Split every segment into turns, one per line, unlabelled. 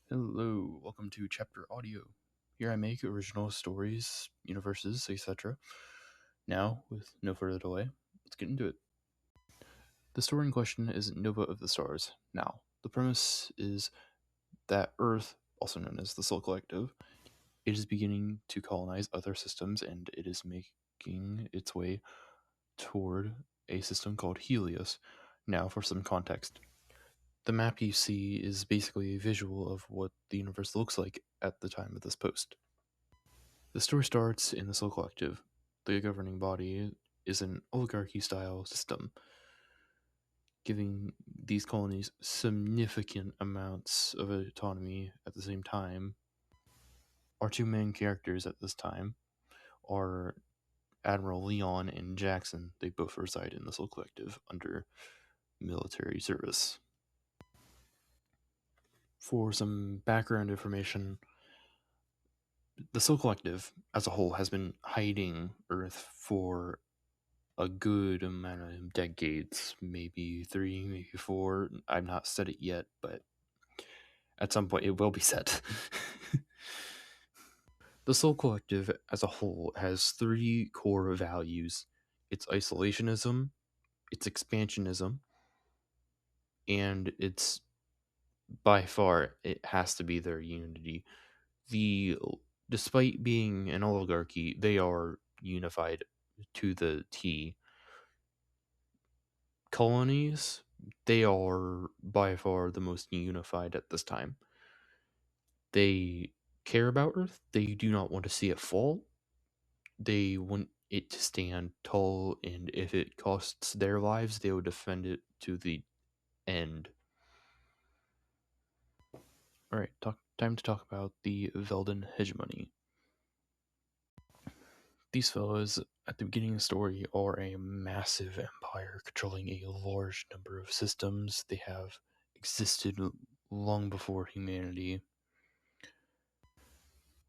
Hello, welcome to Chapter Audio. Here I make original stories, universes, etc. Now, with no further delay, let's get into it. The story in question is Nova of the Stars. Now, the premise is that Earth, also known as the Soul Collective, it is beginning to colonize other systems and it is making its way toward a system called Helios. Now, for some context. The map you see is basically a visual of what the universe looks like at the time of this post. The story starts in the Soul Collective. The governing body is an oligarchy style system, giving these colonies significant amounts of autonomy at the same time. Our two main characters at this time are Admiral Leon and Jackson. They both reside in the Soul Collective under military service. For some background information, the Soul Collective as a whole has been hiding Earth for a good amount of decades, maybe 3, maybe 4. I've not said it yet, but at some point it will be said. The Soul Collective as a whole has 3 core values. It's isolationism, it's expansionism, and it's by far it has to be their unity. The Despite being an oligarchy, they are unified to the T. Colonies, they are by far the most unified at this time. They care about Earth. They do not want to see it fall. They want it to stand tall, and if it costs their lives, they will defend it to the end. All right, time to talk about the Velden hegemony. These fellows, at the beginning of the story, are a massive empire controlling a large number of systems. They have existed long before humanity.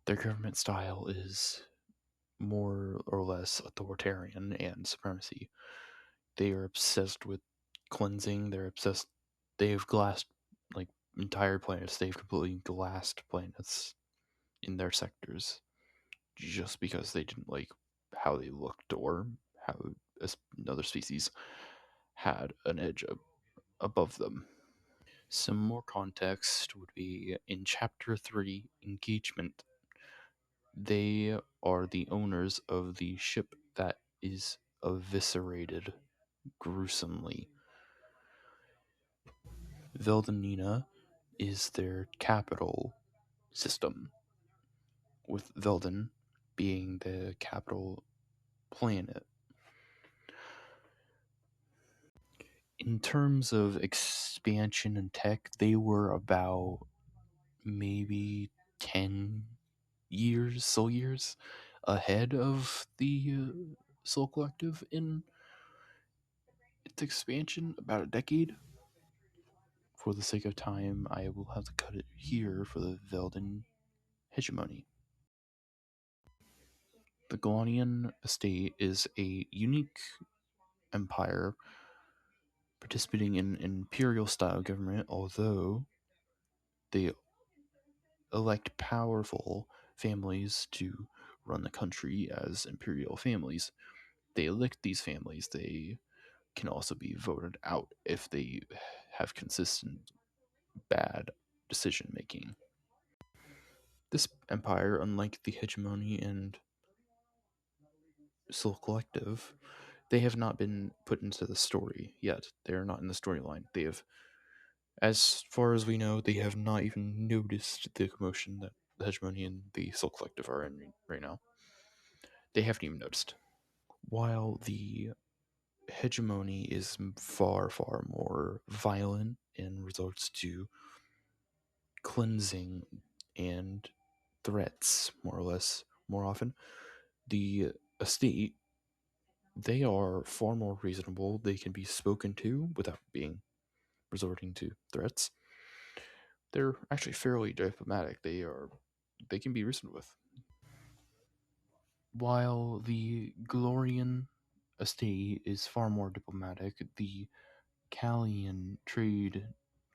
Their government style is more or less authoritarian and supremacy. They are obsessed with cleansing. They're obsessed. They've glassed like entire planets. They've completely glassed planets in their sectors just because they didn't like how they looked or how another species had an edge above them. Some more context would be in Chapter 3, Engagement. They are the owners of the ship that is eviscerated gruesomely. Veldenina is their capital system, with Velden being the capital planet. In terms of expansion and tech, they were about maybe 10 years, soul years, ahead of the Soul Collective in its expansion, about a decade. For the sake of time, I will have to cut it here for the Velden hegemony. The Galanian estate is a unique empire participating in imperial style government, although they elect powerful families to run the country as imperial families. They elect these families. They can also be voted out if they have consistent bad decision making. This empire, unlike the hegemony and Soul Collective, they have not been put into the story yet. They are not in the storyline. They have, as far as we know, they have not even noticed the commotion that the hegemony and the Soul Collective are in right now. They haven't even noticed. While the hegemony is far, far more violent and resorts to cleansing and threats, more or less, more often, the estate, they are far more reasonable. They can be spoken to without being resorting to threats. They're actually fairly diplomatic. They can be reasoned with. While the Glorian estate is far more diplomatic, the Callian trade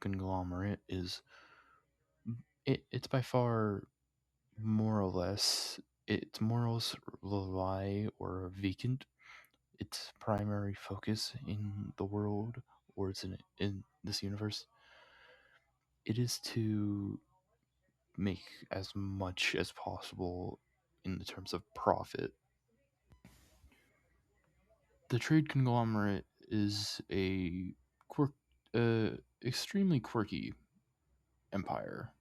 conglomerate is It's by far more or less its morals lie or vacant. Its primary focus in the world, or it's in this universe, it is to make as much as possible in the terms of profit. The trade conglomerate is a quirk, extremely quirky empire.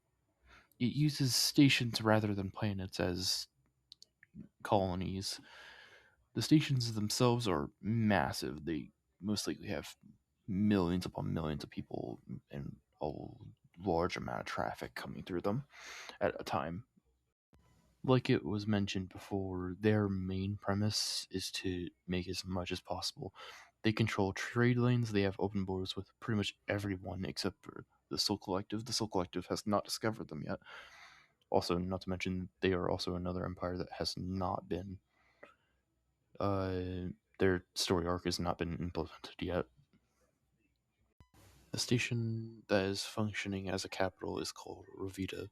It uses stations rather than planets as colonies. The stations themselves are massive. They most likely have millions upon millions of people and a large amount of traffic coming through them at a time. Like it was mentioned before, their main premise is to make as much as possible. They control trade lanes, they have open borders with pretty much everyone except for the Soul Collective. The Soul Collective has not discovered them yet. Also, not to mention, they are also another empire that has not been. Their story arc has not been implemented yet. The station that is functioning as a capital is called Rovita.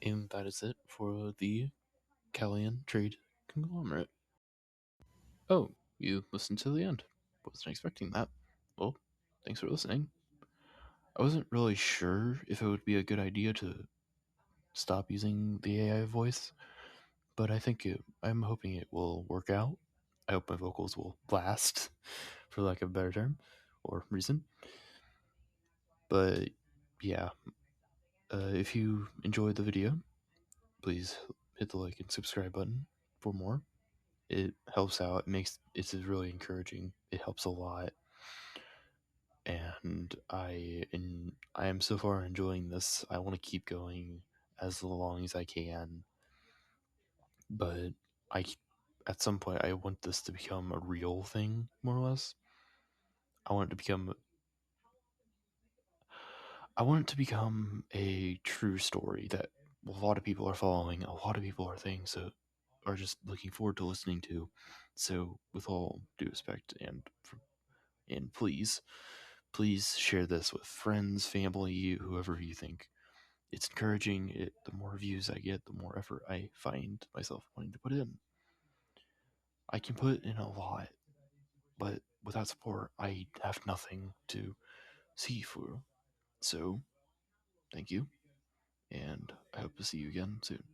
And that is it for the Callian Trade Conglomerate. Oh, you listened to the end. Wasn't expecting that. Well, thanks for listening. I wasn't really sure if it would be a good idea to stop using the AI voice, but I'm hoping it will work out. I hope my vocals will last, for lack of a better term or reason. But yeah, if you enjoyed the video, please hit the like and subscribe button for more. It helps out. It's really encouraging. It helps a lot, and I am so far enjoying this. I want to keep going as long as I can, but I at some point I want this to become a real thing, more or less. I want it to become I want it to become a true story that a lot of people are following, a lot of people are things that are just looking forward to listening to. So, with all due respect and please share this with friends, family, whoever you think. It's encouraging. The more views I get, the more effort I find myself wanting to put in. I can put in a lot, but without support, I have nothing to see for. So, thank you, and I hope to see you again soon.